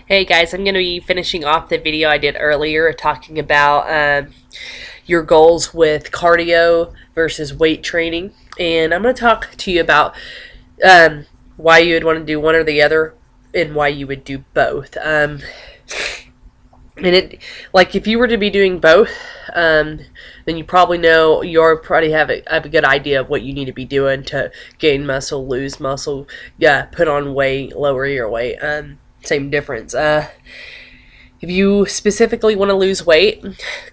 Hey guys, I'm going to be finishing off the video I did earlier talking about your goals with cardio versus weight training. And I'm going to talk to you about um, why you would want to do one or the other and why you would do both. And it, like, if you were to be doing both, then you probably know you probably have a good idea of what you need to be doing to gain muscle, lose muscle, yeah, put on weight, lower your weight. Same difference. If you specifically want to lose weight,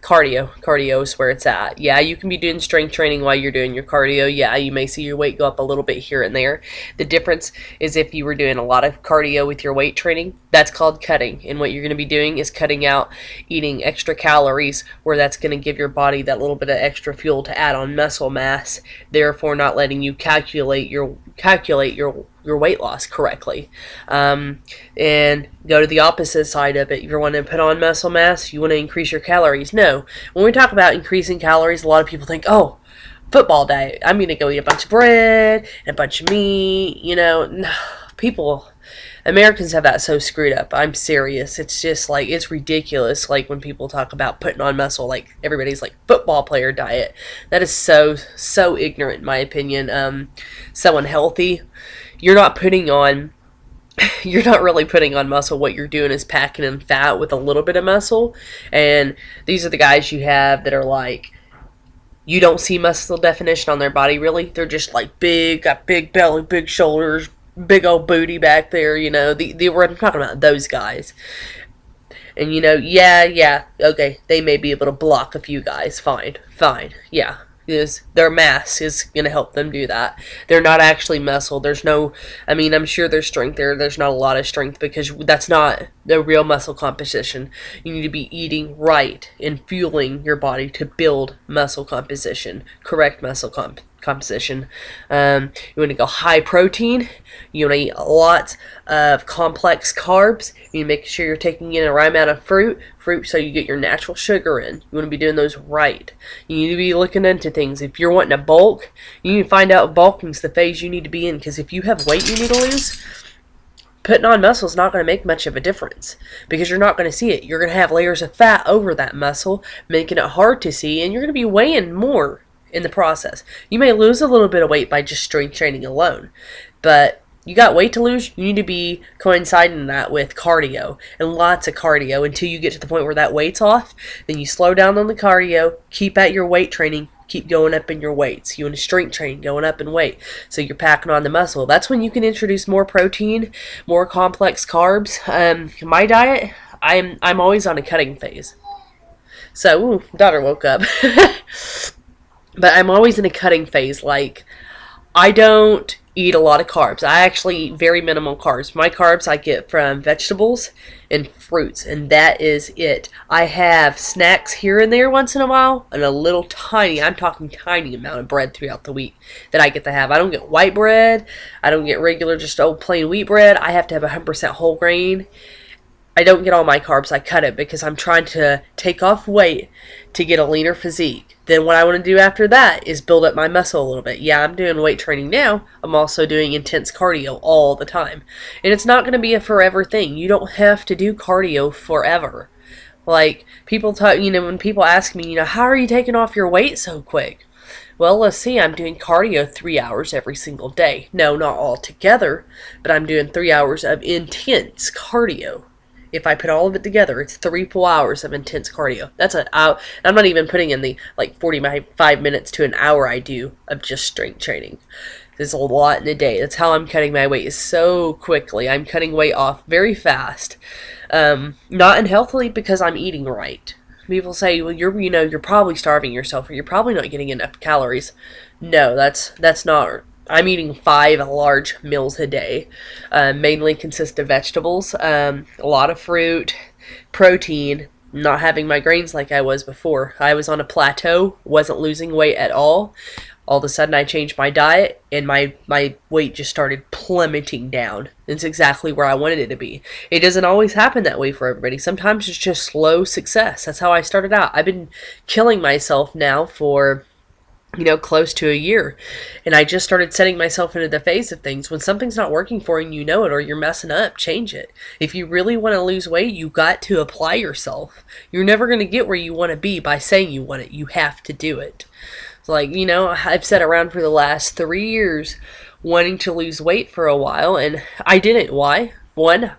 cardio is where it's at. Yeah, you can be doing strength training while you're doing your cardio. Yeah, you may see your weight go up a little bit here and there. The difference is if you were doing a lot of cardio with your weight training, that's called cutting. And what you're going to be doing is cutting out eating extra calories, where that's going to give your body that little bit of extra fuel to add on muscle mass, therefore not letting you calculate your weight loss correctly. And go to the opposite side of it. If you want to put on muscle mass, you want to increase your calories. No. When we talk about increasing calories, a lot of people think, oh, football diet. I'm going to go eat a bunch of bread and a bunch of meat. No, people, Americans have that so screwed up. I'm serious. It's just like, it's ridiculous. Like when people talk about putting on muscle, like everybody's like football player diet. That is so ignorant in my opinion. So unhealthy. You're not putting on you're not really putting on muscle. What you're doing is packing in fat with a little bit of muscle. And these are the guys you have that are like, you don't see muscle definition on their body really. They're just like big, got big belly, big shoulders, big old booty back there. I'm talking about those guys. And yeah, okay, they may be able to block a few guys. Fine, yeah. Is their mass is going to help them do that. They're not actually muscle. I'm sure there's strength there. There's not a lot of strength because that's not the real muscle composition. You need to be eating right and fueling your body to build muscle composition, correct muscle composition. You want to go high protein. You want to eat lots of complex carbs. You need to make sure you're taking in the right amount of fruit so you get your natural sugar in. You want to be doing those right. You need to be looking into things. If you're wanting to bulk, you need to find out if bulking's the phase you need to be in, because if you have weight you need to lose, putting on muscle is not going to make much of a difference because you're not going to see it. You're going to have layers of fat over that muscle, making it hard to see, and you're going to be weighing more in the process. You may lose a little bit of weight by just strength training alone, but you got weight to lose, you need to be coinciding that with cardio, and lots of cardio until you get to the point where that weight's off. Then you slow down on the cardio, keep at your weight training, keep going up in your weights. You want to strength train, going up in weight, so you're packing on the muscle. That's when you can introduce more protein, more complex carbs. My diet, I'm always on a cutting phase. So, daughter woke up. But I'm always in a cutting phase. Like, I don't eat a lot of carbs. I actually eat very minimal carbs. My carbs I get from vegetables and fruits, and that is it. I have snacks here and there once in a while, and a little tiny, I'm talking tiny amount of bread throughout the week that I get to have. I don't get white bread. I don't get regular, just old plain wheat bread. I have to have 100% whole grain. I don't get all my carbs. I cut it because I'm trying to take off weight to get a leaner physique. Then what I want to do after that is build up my muscle a little bit. Yeah, I'm doing weight training now. I'm also doing intense cardio all the time. And it's not going to be a forever thing. You don't have to do cardio forever. Like, people talk, when people ask me, how are you taking off your weight so quick? Well, let's see, I'm doing cardio 3 hours every single day. No, not all together, but I'm doing 3 hours of intense cardio. If I put all of it together, it's 3 full hours of intense cardio. I'm not even putting in the 45 minutes to an hour I do of just strength training. There's a lot in a day. That's how I'm cutting my weight, is so quickly. I'm cutting weight off very fast. Not unhealthily, because I'm eating right. People say, well, you're probably starving yourself, or you're probably not getting enough calories. No, that's not. I'm eating 5 large meals a day. Mainly consist of vegetables, a lot of fruit, protein, not having my grains like I was before. I was on a plateau, wasn't losing weight at all. All of a sudden I changed my diet and my weight just started plummeting down. It's exactly where I wanted it to be. It doesn't always happen that way for everybody. Sometimes it's just slow success. That's how I started out. I've been killing myself now for close to a year. And I just started setting myself into the phase of things. When something's not working for you and you know it, or you're messing up, change it. If you really want to lose weight, you got to apply yourself. You're never going to get where you want to be by saying you want it. You have to do it. Like, I've sat around for the last 3 years wanting to lose weight for a while, and I didn't. Why? One,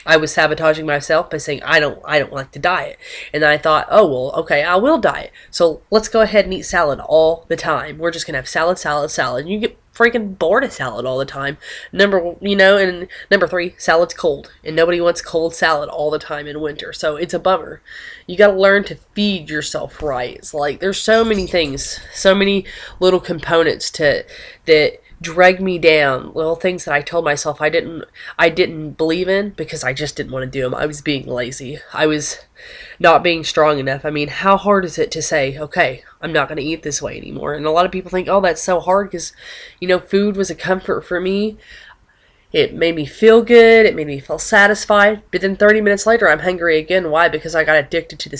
I was sabotaging myself by saying I don't like to diet. And then I thought, oh well, okay, I will diet. So let's go ahead and eat salad all the time. We're just gonna have salad, salad, salad. And you get freaking bored of salad all the time. And number three, salad's cold. And nobody wants cold salad all the time in winter. So it's a bummer. You gotta learn to feed yourself right. It's like there's so many things, so many little components that drag me down, little things that I told myself I didn't believe in because I just didn't want to do them. I was being lazy. I was not being strong enough. I mean, how hard is it to say, okay, I'm not going to eat this way anymore? And a lot of people think, oh, that's so hard because, food was a comfort for me. It made me feel good. It made me feel satisfied. But then 30 minutes later, I'm hungry again. Why? Because I got addicted to the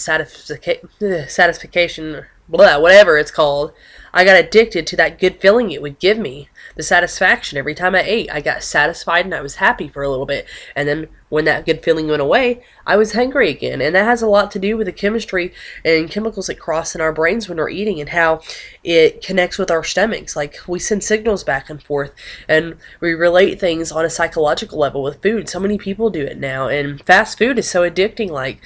satisfaction, whatever it's called. I got addicted to that good feeling it would give me. The satisfaction every time I ate. I got satisfied and I was happy for a little bit. And then when that good feeling went away, I was hungry again. And that has a lot to do with the chemistry and chemicals that cross in our brains when we're eating and how it connects with our stomachs. Like, we send signals back and forth and we relate things on a psychological level with food. So many people do it now. And fast food is so addicting. Like,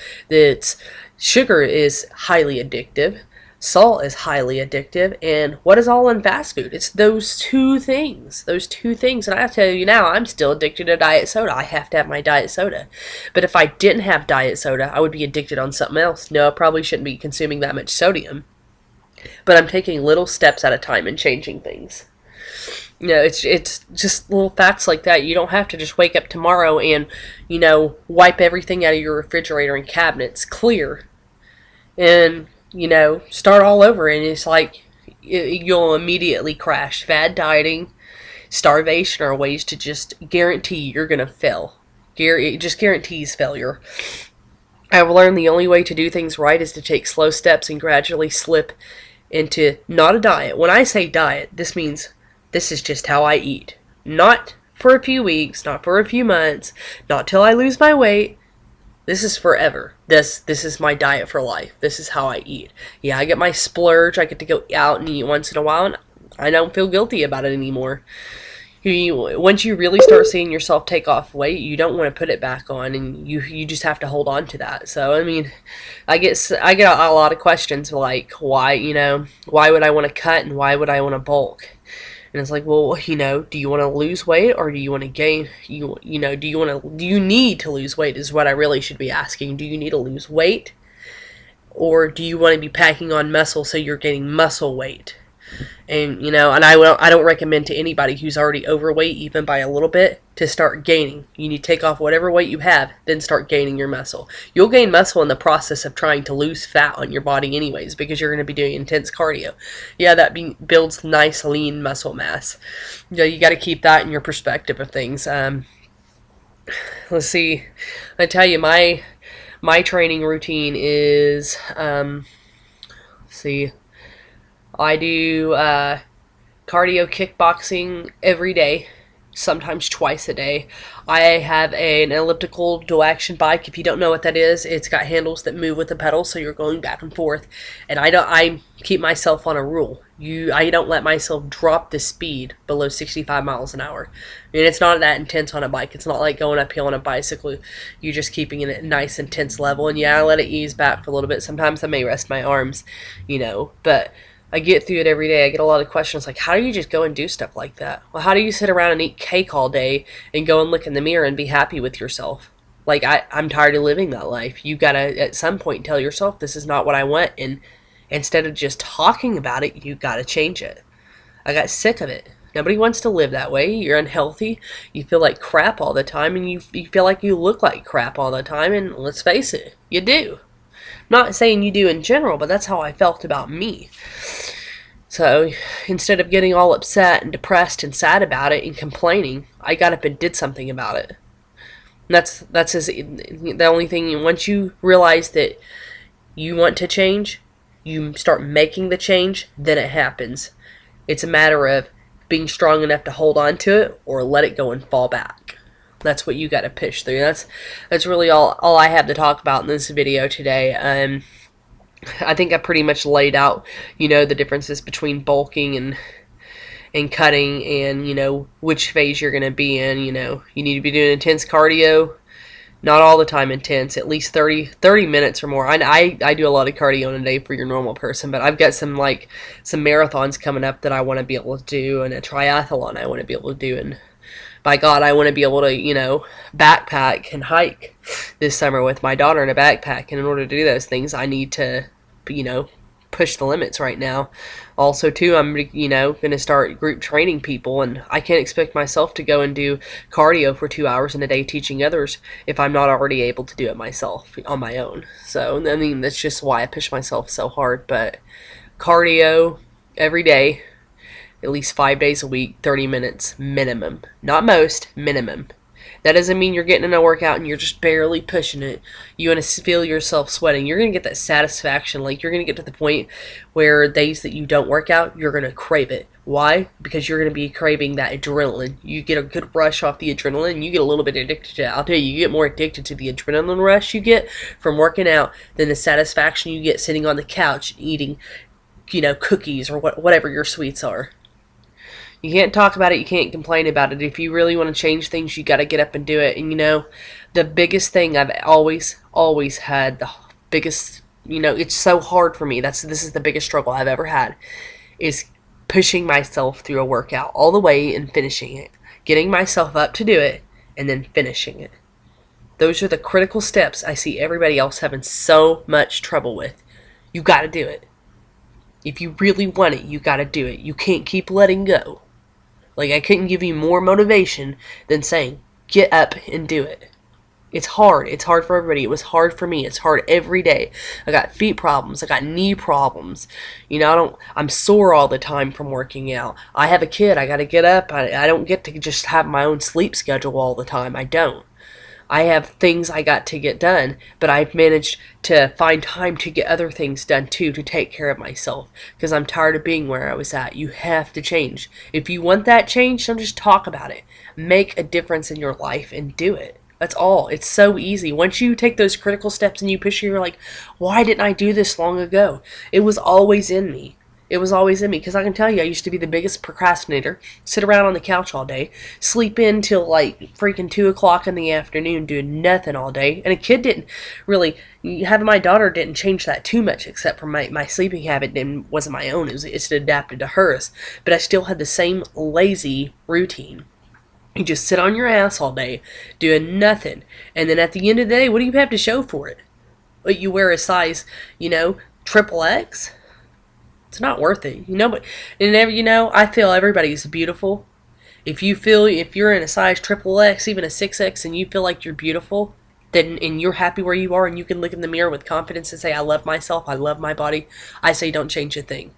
sugar is highly addictive. Salt is highly addictive, and what is all in fast food? It's those two things. And I have to tell you now, I'm still addicted to diet soda. I have to have my diet soda. But if I didn't have diet soda, I would be addicted on something else. No, I probably shouldn't be consuming that much sodium. But I'm taking little steps at a time and changing things. It's just little facts like that. You don't have to just wake up tomorrow and, wipe everything out of your refrigerator and cabinets clear. And start all over, and it's like you'll immediately crash. Fad dieting, starvation are ways to just guarantee you're going to fail. It just guarantees failure. I've learned the only way to do things right is to take slow steps and gradually slip into not a diet. When I say diet, this means this is just how I eat. Not for a few weeks, not for a few months, not till I lose my weight. This is forever. This is my diet for life. This is how I eat. Yeah, I get my splurge. I get to go out and eat once in a while, and I don't feel guilty about it anymore. Once you really start seeing yourself take off weight, you don't want to put it back on, and you just have to hold on to that. So, I mean, I get a lot of questions like, why would I want to cut and why would I want to bulk? And it's like, well, do you want to lose weight or do you want to gain? Do you need to lose weight is what I really should be asking. Do you need to lose weight? Or do you want to be packing on muscle so you're gaining muscle weight? And, and I don't recommend to anybody who's already overweight, even by a little bit, to start gaining. You need to take off whatever weight you have, then start gaining your muscle. You'll gain muscle in the process of trying to lose fat on your body anyways, because you're going to be doing intense cardio. Yeah, that builds nice, lean muscle mass. You got to keep that in your perspective of things. Let's see. I tell you, my training routine is, let's see, I do cardio kickboxing every day, sometimes twice a day. I have an elliptical dual action bike. If you don't know what that is, it's got handles that move with the pedals, so you're going back and forth. And I keep myself on a rule. I don't let myself drop the speed below 65 miles an hour. I mean, it's not that intense on a bike. It's not like going uphill on a bicycle. You're just keeping it at a nice, intense level. And yeah, I let it ease back for a little bit. Sometimes I may rest my arms, but I get through it every day. I get a lot of questions like, how do you just go and do stuff like that? Well, how do you sit around and eat cake all day and go and look in the mirror and be happy with yourself? Like, I'm tired of living that life. You gotta, at some point, tell yourself this is not what I want, and instead of just talking about it, you gotta change it. I got sick of it. Nobody wants to live that way. You're unhealthy. You feel like crap all the time, and you feel like you look like crap all the time, and let's face it, you do. Not saying you do in general, but that's how I felt about me. So instead of getting all upset and depressed and sad about it and complaining, I got up and did something about it. And that's the only thing. Once you realize that you want to change, you start making the change, then it happens. It's a matter of being strong enough to hold on to it or let it go and fall back. That's what you got to push through. That's really all I have to talk about in this video today. I think I pretty much laid out, the differences between bulking and cutting, and which phase you're going to be in. You need to be doing intense cardio. Not all the time intense, at least 30 minutes or more. I do a lot of cardio in a day for your normal person, but I've got some marathons coming up that I want to be able to do, and a triathlon I want to be able to do, and by God, I want to be able to, backpack and hike this summer with my daughter in a backpack, and in order to do those things, I need to, push the limits right now. Also, too, I'm, going to start group training people, and I can't expect myself to go and do cardio for 2 hours in a day teaching others if I'm not already able to do it myself on my own. So, I mean, that's just why I push myself so hard. But cardio every day, at least 5 days a week, 30 minutes minimum. Not most, minimum. That doesn't mean you're getting in a workout and you're just barely pushing it. You want to feel yourself sweating. You're going to get that satisfaction. Like, you're going to get to the point where days that you don't work out, you're going to crave it. Why? Because you're going to be craving that adrenaline. You get a good rush off the adrenaline. You get a little bit addicted to it. I'll tell you, you get more addicted to the adrenaline rush you get from working out than the satisfaction you get sitting on the couch eating, cookies or whatever your sweets are. You can't talk about it, you can't complain about it. If you really want to change things, you got to get up and do it. And the biggest thing I've always had, the biggest, it's so hard for me. This is the biggest struggle I've ever had, is pushing myself through a workout all the way and finishing it. Getting myself up to do it and then finishing it. Those are the critical steps I see everybody else having so much trouble with. You got to do it. If you really want it, you got to do it. You can't keep letting go. Like, I couldn't give you more motivation than saying, get up and do it. It's hard. It's hard for everybody. It was hard for me. It's hard every day. I got feet problems. I got knee problems. I'm sore all the time from working out. I have a kid. I got to get up. I don't get to just have my own sleep schedule all the time. I don't. I have things I got to get done, but I've managed to find time to get other things done too, to take care of myself, because I'm tired of being where I was at. You have to change. If you want that change, don't just talk about it. Make a difference in your life and do it. That's all. It's so easy. Once you take those critical steps and you push it, you're like, why didn't I do this long ago? It was always in me. It was always in me, because I can tell you, I used to be the biggest procrastinator, sit around on the couch all day, sleep in till like freaking 2 o'clock in the afternoon, doing nothing all day. And a kid didn't really, having my daughter didn't change that too much, except for my sleeping habit wasn't my own. It's adapted to hers. But I still had the same lazy routine. You just sit on your ass all day, doing nothing. And then at the end of the day, what do you have to show for it? Well, you wear a size, triple X? It's not worth it, but I feel everybody's beautiful. If you're in a size triple X, even a 6X, and you feel like you're beautiful, then and you're happy where you are, and you can look in the mirror with confidence and say, I love myself, I love my body, I say don't change a thing.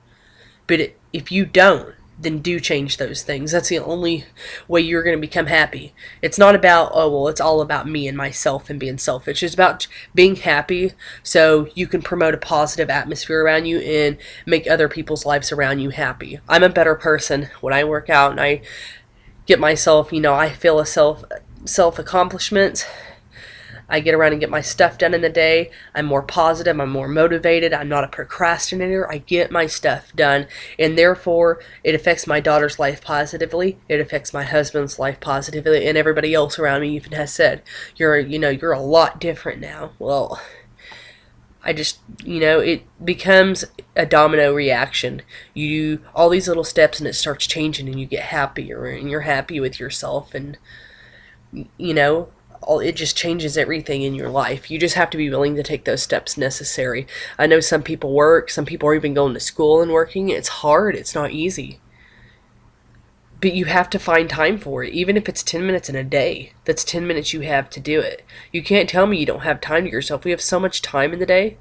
But if you don't, then do change those things. That's the only way you're going to become happy. It's not about, it's all about me and myself and being selfish. It's about being happy so you can promote a positive atmosphere around you and make other people's lives around you happy. I'm a better person when I work out and I get myself, I feel a self-accomplishments. I get around and get my stuff done in the day. I'm more positive. I'm more motivated. I'm not a procrastinator. I get my stuff done. And therefore, it affects my daughter's life positively. It affects my husband's life positively. And everybody else around me even has said, you're a lot different now. Well, I just, it becomes a domino reaction. You do all these little steps and it starts changing and you get happier and you're happy with yourself. And, it just changes everything in your life. You just have to be willing to take those steps necessary. I know some people work, some people are even going to school and working. It's hard, it's not easy. But you have to find time for it, even if it's 10 minutes in a day. That's 10 minutes you have to do it. You can't tell me you don't have time to yourself. We have so much time in the day.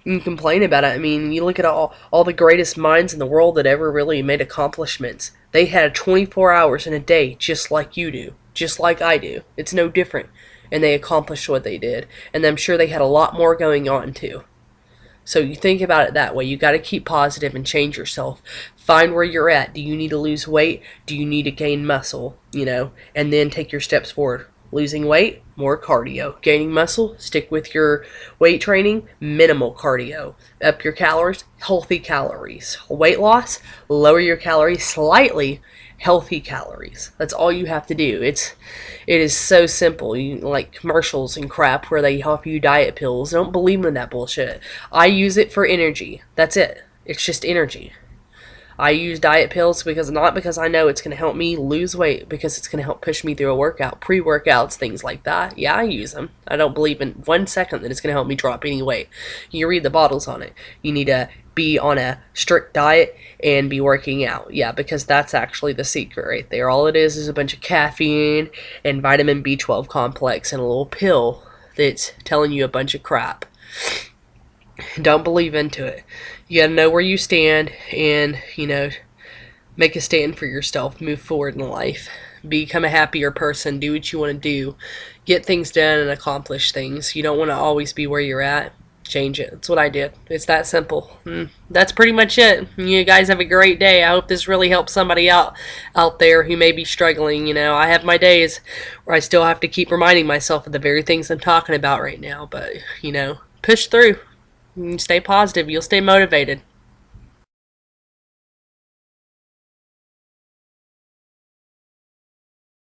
You complain about it. I mean, you look at all the greatest minds in the world that ever really made accomplishments. They had 24 hours in a day just like you do. Just like I do. It's no different. And they accomplished what they did. And I'm sure they had a lot more going on too. So you think about it that way. You got to keep positive and change yourself. Find where you're at. Do you need to lose weight? Do you need to gain muscle? And then take your steps forward. Losing weight, more cardio. Gaining muscle, stick with your weight training, minimal cardio. Up your calories, healthy calories. Weight loss, lower your calories slightly, healthy calories. That's all you have to do. It is so simple. You like commercials and crap where they help you diet pills. Don't believe in that bullshit. I use it for energy. That's it. It's just energy. I use diet pills not because I know it's going to help me lose weight, because it's going to help push me through a workout, pre-workouts, things like that. Yeah, I use them. I don't believe in 1 second that it's going to help me drop any weight. You read the bottles on it. You need to be on a strict diet and be working out. Yeah, because that's actually the secret right there. All it is a bunch of caffeine and vitamin B12 complex and a little pill that's telling you a bunch of crap. Don't believe into it. You gotta know where you stand and, make a stand for yourself. Move forward in life. Become a happier person. Do what you want to do. Get things done and accomplish things. You don't want to always be where you're at. Change it. That's what I did. It's that simple. That's pretty much it. You guys have a great day. I hope this really helps somebody out there who may be struggling. I have my days where I still have to keep reminding myself of the very things I'm talking about right now. But, push through. Stay positive. You'll stay motivated.